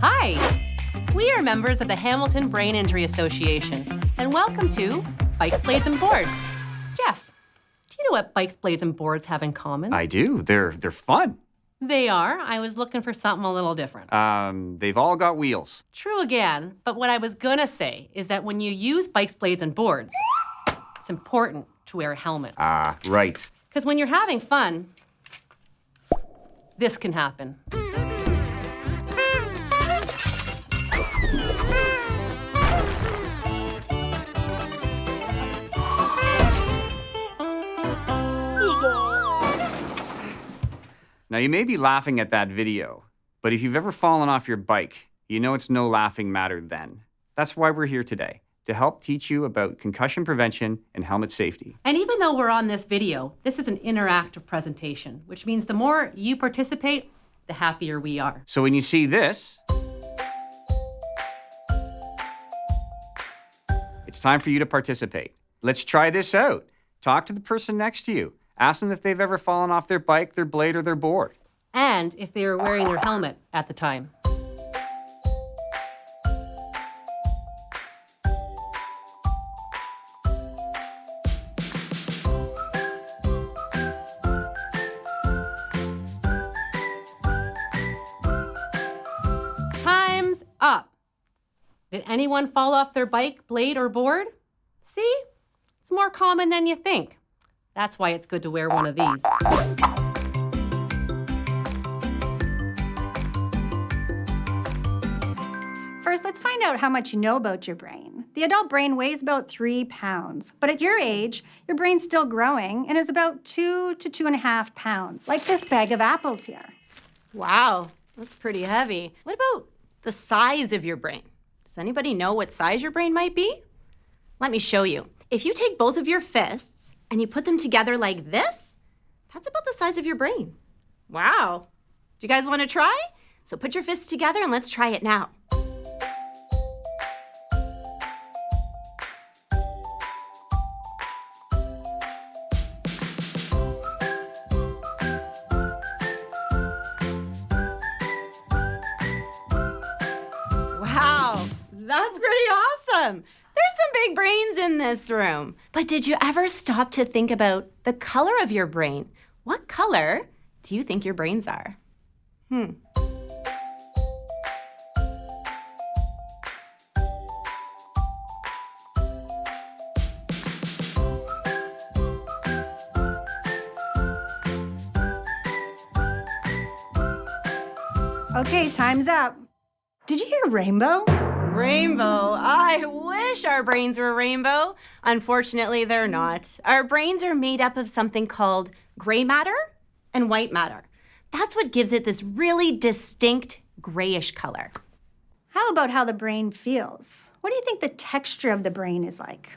Hi! We are members of the Hamilton Brain Injury Association, and welcome to Bikes, Blades, and Boards. Jeff, do you know what bikes, blades, and boards have in common? I do. They're fun. They are. I was looking for something a little different. They've all got wheels. True again, but what I was gonna say is that when you use bikes, blades, and boards, it's important to wear a helmet. Right. Because when you're having fun, this can happen. Now, you may be laughing at that video, but if you've ever fallen off your bike, you know it's no laughing matter then. That's why we're here today, to help teach you about concussion prevention and helmet safety. And even though we're on this video, this is an interactive presentation, which means the more you participate, the happier we are. So when you see this, it's time for you to participate. Let's try this out. Talk to the person next to you. Ask them if they've ever fallen off their bike, their blade, or their board. And if they were wearing their helmet at the time. Time's up. Did anyone fall off their bike, blade, or board? See? It's more common than you think. That's why it's good to wear one of these. First, let's find out how much you know about your brain. The adult brain weighs about 3 pounds, but at your age, your brain's still growing and is about 2 to 2.5 pounds, like this bag of apples here. Wow, that's pretty heavy. What about the size of your brain? Does anybody know what size your brain might be? Let me show you. If you take both of your fists and you put them together like this, that's about the size of your brain. Wow. Do you guys want to try? So put your fists together and let's try it now. Wow, that's pretty awesome. There's some big brains in this room. But did you ever stop to think about the color of your brain? What color do you think your brains are? Okay, time's up. Did you hear rainbow? Rainbow. I wish our brains were rainbow. Unfortunately, they're not. Our brains are made up of something called gray matter and white matter. That's what gives it this really distinct grayish color. How about how the brain feels? What do you think the texture of the brain is like?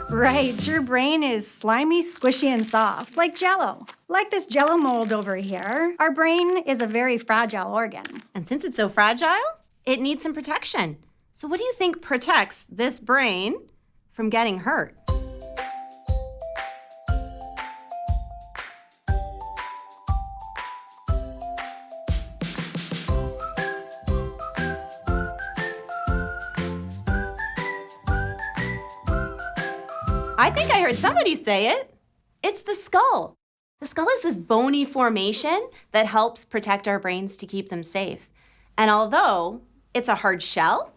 Right, your brain is slimy, squishy, and soft, like Jell-O. Like this Jell-O mold over here, our brain is a very fragile organ. And since it's so fragile, it needs some protection. So what do you think protects this brain from getting hurt? I think I heard somebody say it. It's the skull. The skull is this bony formation that helps protect our brains to keep them safe. And although it's a hard shell,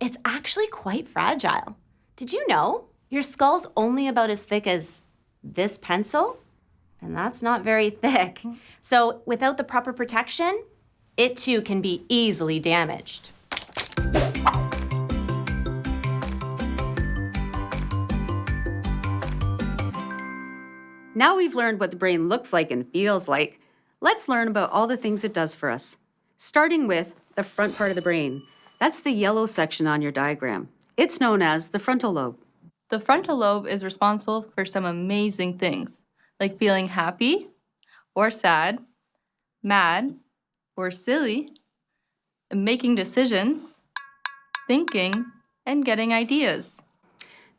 it's actually quite fragile. Did you know your skull's only about as thick as this pencil? And that's not very thick. So without the proper protection, it too can be easily damaged. Now we've learned what the brain looks like and feels like, let's learn about all the things it does for us. Starting with the front part of the brain. That's the yellow section on your diagram. It's known as the frontal lobe. The frontal lobe is responsible for some amazing things, like feeling happy or sad, mad or silly, in making decisions, thinking, and getting ideas.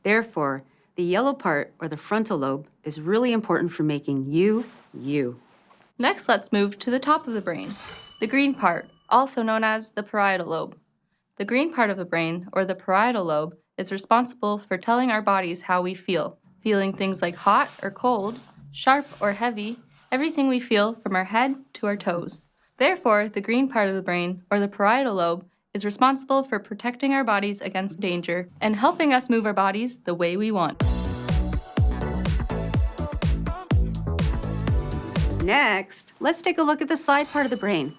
Therefore, the yellow part, or the frontal lobe, is really important for making you, you. Next, let's move to the top of the brain, the green part, also known as the parietal lobe. The green part of the brain, or the parietal lobe, is responsible for telling our bodies how we feel, feeling things like hot or cold, sharp or heavy, everything we feel from our head to our toes. Therefore, the green part of the brain, or the parietal lobe, is responsible for protecting our bodies against danger and helping us move our bodies the way we want. Next, let's take a look at the side part of the brain.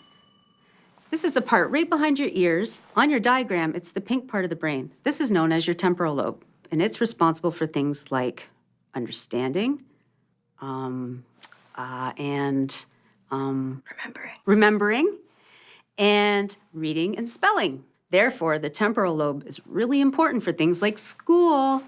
This is the part right behind your ears. On your diagram, it's the pink part of the brain. This is known as your temporal lobe, and it's responsible for things like understanding, remembering, and reading and spelling. Therefore, the temporal lobe is really important for things like school.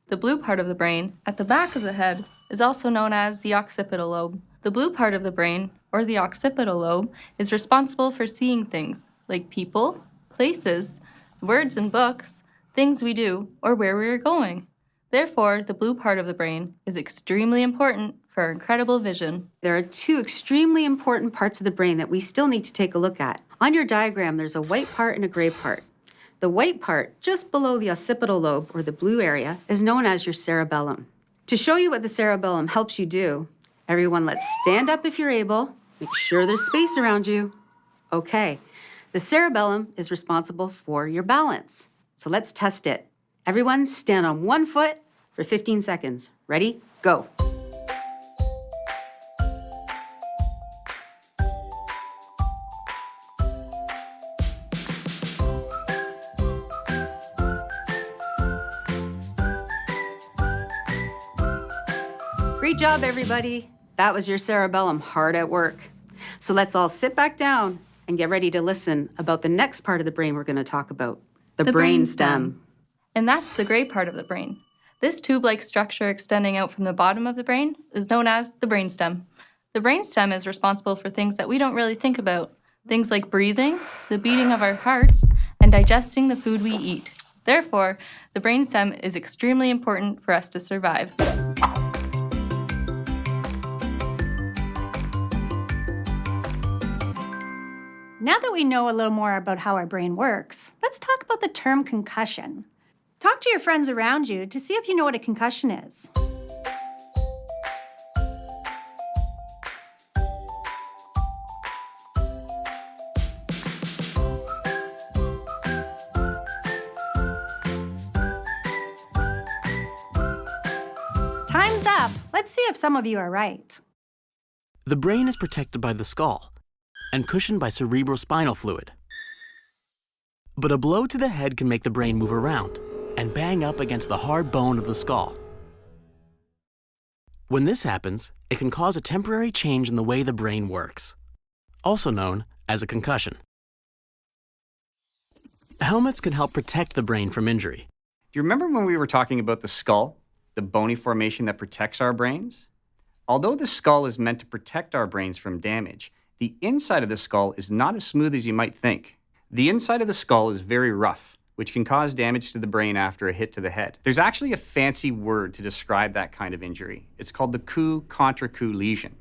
The blue part of the brain, at the back of the head, is also known as the occipital lobe. The blue part of the brain, or the occipital lobe, is responsible for seeing things like people, places, words and books, things we do, or where we are going. Therefore, the blue part of the brain is extremely important for our incredible vision. There are two extremely important parts of the brain that we still need to take a look at. On your diagram, there's a white part and a gray part. The white part, just below the occipital lobe, or the blue area, is known as your cerebellum. To show you what the cerebellum helps you do, everyone, let's stand up if you're able. Make sure there's space around you. Okay, the cerebellum is responsible for your balance. So let's test it. Everyone, stand on one foot for 15 seconds. Ready? Go. Great job, everybody. That was your cerebellum hard at work. So let's all sit back down and get ready to listen about the next part of the brain we're going to talk about, the brainstem. And that's the gray part of the brain. This tube-like structure extending out from the bottom of the brain is known as the brainstem. The brainstem is responsible for things that we don't really think about, things like breathing, the beating of our hearts, and digesting the food we eat. Therefore, the brainstem is extremely important for us to survive. Now that we know a little more about how our brain works, let's talk about the term concussion. Talk to your friends around you to see if you know what a concussion is. Time's up. Let's see if some of you are right. The brain is protected by the skull and cushioned by cerebrospinal fluid. But a blow to the head can make the brain move around and bang up against the hard bone of the skull. When this happens, it can cause a temporary change in the way the brain works, also known as a concussion. Helmets can help protect the brain from injury. Do you remember when we were talking about the skull, the bony formation that protects our brains? Although the skull is meant to protect our brains from damage, the inside of the skull is not as smooth as you might think. The inside of the skull is very rough, which can cause damage to the brain after a hit to the head. There's actually a fancy word to describe that kind of injury. It's called the coup contra coup lesion.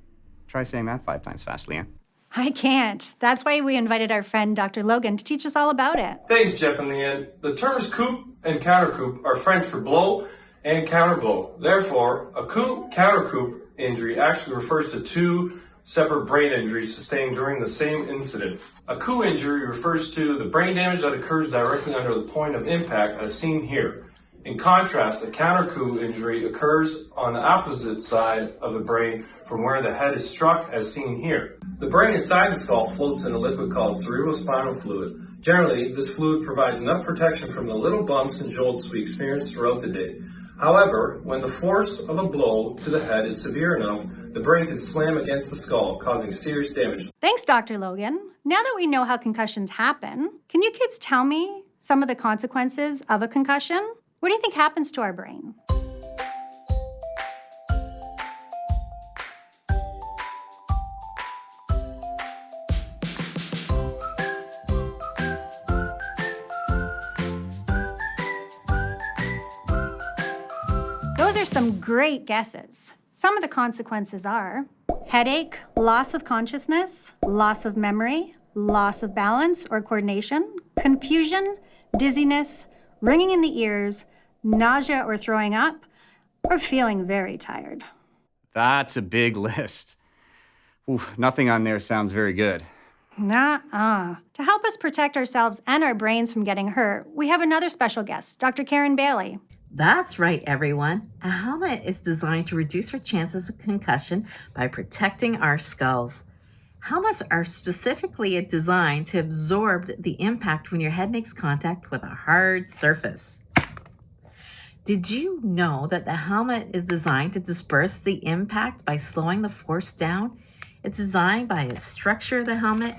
Try saying that 5 times fast, Leanne. I can't. That's why we invited our friend Dr. Logan to teach us all about it. Thanks, Jeff and Leanne. The terms coup and countercoup are French for blow and counterblow. Therefore, a coup countercoup injury actually refers to two separate brain injuries sustained during the same incident. A coup injury refers to the brain damage that occurs directly under the point of impact, as seen here. In contrast, a counter-coup injury occurs on the opposite side of the brain from where the head is struck, as seen here. The brain inside the skull floats in a liquid called cerebrospinal fluid. Generally, this fluid provides enough protection from the little bumps and jolts we experience throughout the day. However, when the force of a blow to the head is severe enough, the brain can slam against the skull, causing serious damage. Thanks, Dr. Logan. Now that we know how concussions happen, can you kids tell me some of the consequences of a concussion? What do you think happens to our brain? Those are some great guesses. Some of the consequences are headache, loss of consciousness, loss of memory, loss of balance or coordination, confusion, dizziness, ringing in the ears, nausea or throwing up, or feeling very tired. That's a big list. Ooh, nothing on there sounds very good. Nuh-uh. To help us protect ourselves and our brains from getting hurt, we have another special guest, Dr. Karen Bailey. That's right, everyone. A helmet is designed to reduce our chances of concussion by protecting our skulls. Helmets are specifically designed to absorb the impact when your head makes contact with a hard surface. Did you know that the helmet is designed to disperse the impact by slowing the force down? It's designed by the structure of the helmet,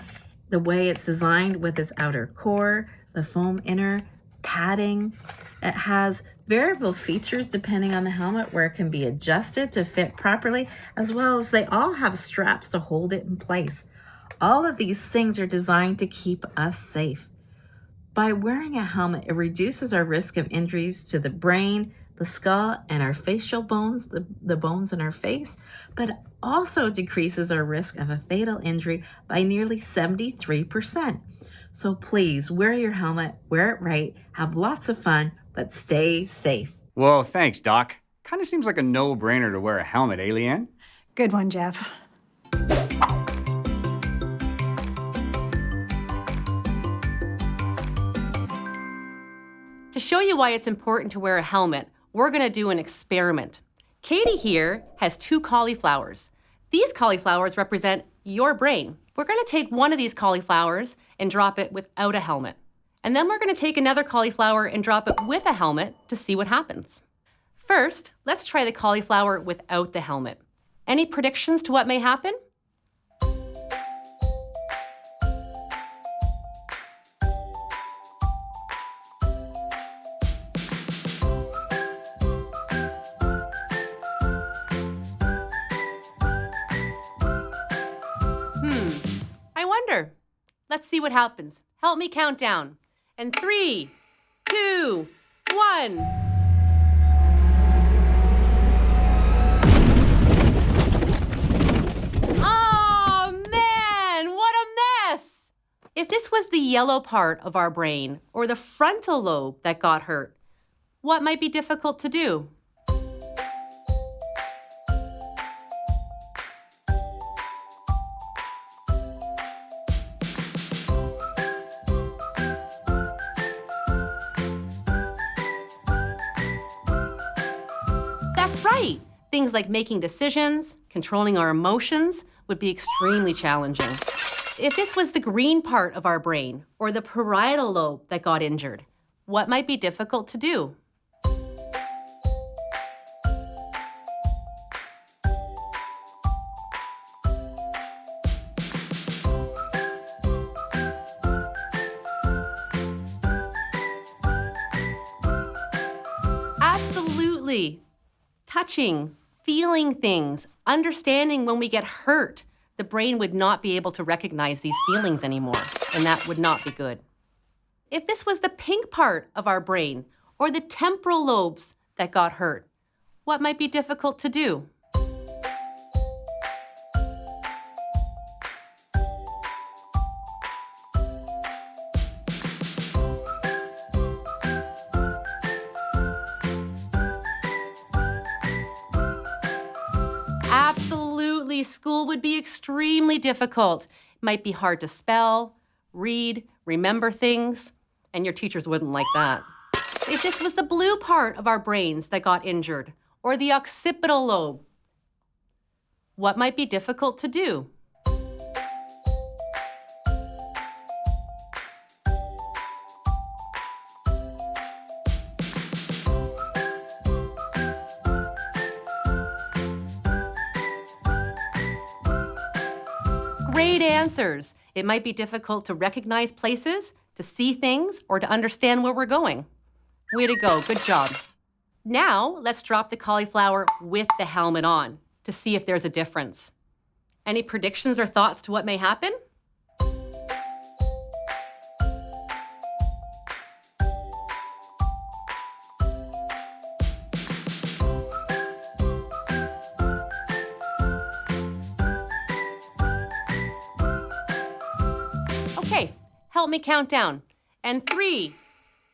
the way it's designed with its outer core, the foam inner, padding. It has variable features depending on the helmet where it can be adjusted to fit properly, as well as they all have straps to hold it in place. All of these things are designed to keep us safe. By wearing a helmet, it reduces our risk of injuries to the brain, the skull, and our facial bones, the bones in our face, but also decreases our risk of a fatal injury by nearly 73%. So please wear your helmet, wear it right, have lots of fun, but stay safe. Whoa, thanks, Doc. Kind of seems like a no-brainer to wear a helmet, eh, Leanne? Good one, Jeff. To show you why it's important to wear a helmet, we're going to do an experiment. Katie here has 2 cauliflowers. These cauliflowers represent your brain. We're going to take one of these cauliflowers and drop it without a helmet. And then we're going to take another cauliflower and drop it with a helmet to see what happens. First, let's try the cauliflower without the helmet. Any predictions to what may happen? I wonder. Let's see what happens. Help me count down. And 3, 2, 1. Oh, man, what a mess! If this was the yellow part of our brain or the frontal lobe that got hurt, what might be difficult to do? That's right. Things like making decisions, controlling our emotions would be extremely challenging. If this was the green part of our brain or the parietal lobe that got injured, what might be difficult to do? Absolutely. Touching, feeling things, understanding when we get hurt, the brain would not be able to recognize these feelings anymore, and that would not be good. If this was the pink part of our brain or the temporal lobes that got hurt, what might be difficult to do? Absolutely, school would be extremely difficult. It might be hard to spell, read, remember things, and your teachers wouldn't like that. If this was the blue part of our brains that got injured, or the occipital lobe, what might be difficult to do? Great answers. It might be difficult to recognize places, to see things, or to understand where we're going. Way to go, good job. Now, let's drop the cauliflower with the helmet on to see if there's a difference. Any predictions or thoughts to what may happen? help me count down. And 3,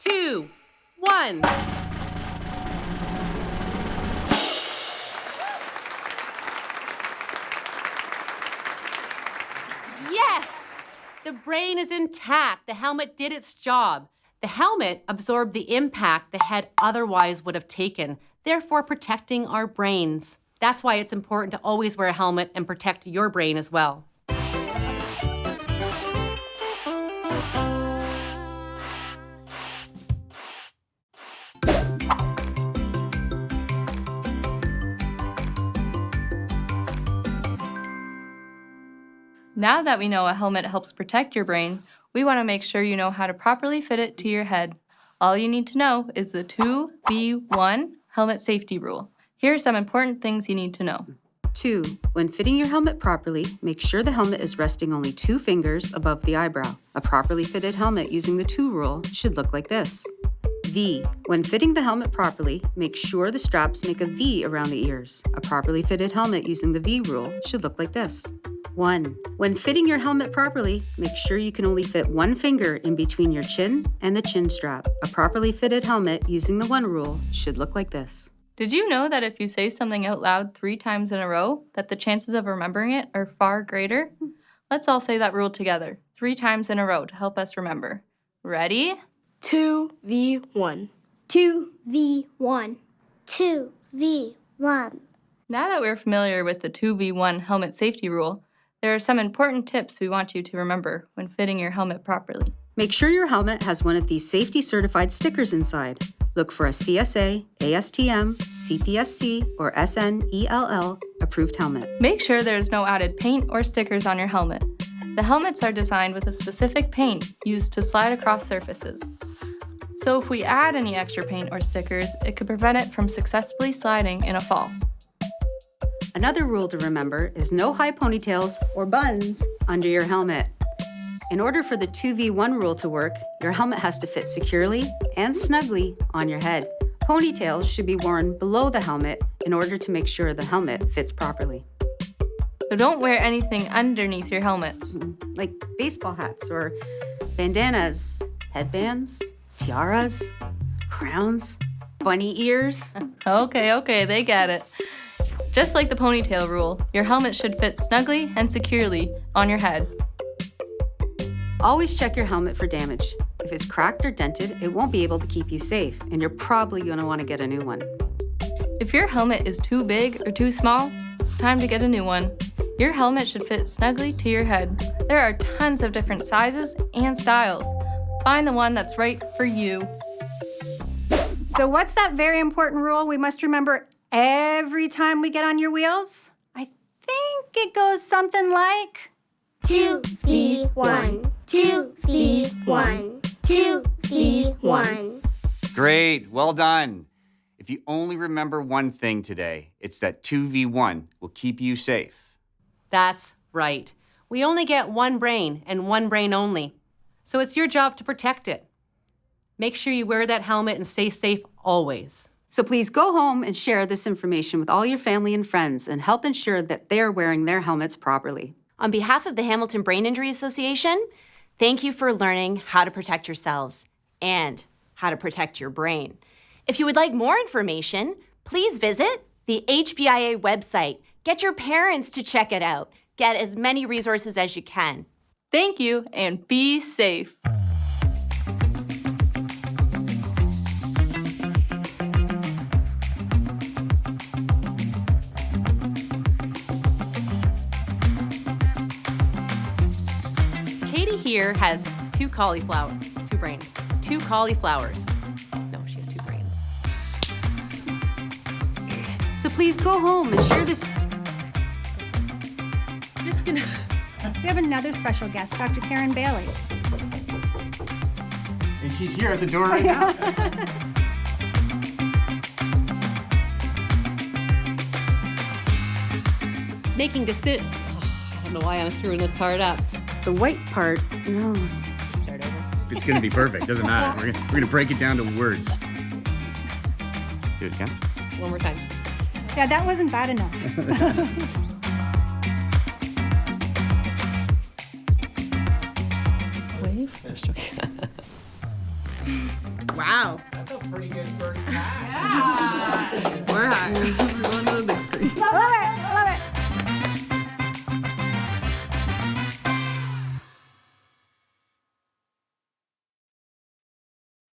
2, 1. Yes! The brain is intact. The helmet did its job. The helmet absorbed the impact the head otherwise would have taken, therefore protecting our brains. That's why it's important to always wear a helmet and protect your brain as well. Now that we know a helmet helps protect your brain, we want to make sure you know how to properly fit it to your head. All you need to know is the 2v1 helmet safety rule. Here are some important things you need to know. 2. When fitting your helmet properly, make sure the helmet is resting only 2 fingers above the eyebrow. A properly fitted helmet using the 2 rule should look like this. V. When fitting the helmet properly, make sure the straps make a V around the ears. A properly fitted helmet using the V rule should look like this. 1. When fitting your helmet properly, make sure you can only fit 1 finger in between your chin and the chin strap. A properly fitted helmet using the 1 rule should look like this. Did you know that if you say something out loud 3 times in a row, that the chances of remembering it are far greater? Let's all say that rule together, 3 times in a row to help us remember. Ready? 2v1. 2v1. 2v1. Now that we're familiar with the 2v1 helmet safety rule, there are some important tips we want you to remember when fitting your helmet properly. Make sure your helmet has one of these safety certified stickers inside. Look for a CSA, ASTM, CPSC, or SNELL approved helmet. Make sure there's no added paint or stickers on your helmet. The helmets are designed with a specific paint used to slide across surfaces. So if we add any extra paint or stickers, it could prevent it from successfully sliding in a fall. Another rule to remember is no high ponytails or buns under your helmet. In order for the 2v1 rule to work, your helmet has to fit securely and snugly on your head. Ponytails should be worn below the helmet in order to make sure the helmet fits properly. So don't wear anything underneath your helmets. Like baseball hats or bandanas, headbands, tiaras, crowns, bunny ears. Okay, they get it. Just like the ponytail rule, your helmet should fit snugly and securely on your head. Always check your helmet for damage. If it's cracked or dented, it won't be able to keep you safe, and you're probably going to want to get a new one. If your helmet is too big or too small, it's time to get a new one. Your helmet should fit snugly to your head. There are tons of different sizes and styles. Find the one that's right for you. So what's that very important rule we must remember every time we get on your wheels? I think it goes something like 2v1. 2v1. 2v1. Great, well done. If you only remember one thing today, it's that 2v1 will keep you safe. That's right. We only get one brain and one brain only. So it's your job to protect it. Make sure you wear that helmet and stay safe always. So please go home and share this information with all your family and friends and help ensure that they're wearing their helmets properly. On behalf of the Hamilton Brain Injury Association, thank you for learning how to protect yourselves and how to protect your brain. If you would like more information, please visit the H.B.I.A website. Get your parents to check it out. Get as many resources as you can. Thank you, and be safe. Katie here has two brains. 2 cauliflowers. No, she has 2 brains. So please go home and share this. We have another special guest, Dr. Karen Bailey. And she's here at the door right now. Making decisions. I don't know why I'm screwing this part up. The white part, no. Start over. It's going to be perfect. Doesn't matter. We're going to break it down to words. Let's do it again. One more time. Yeah, that wasn't bad enough. Wait. Wow. That's a pretty good first pass. We're hot. We're going to the big screen. Love it.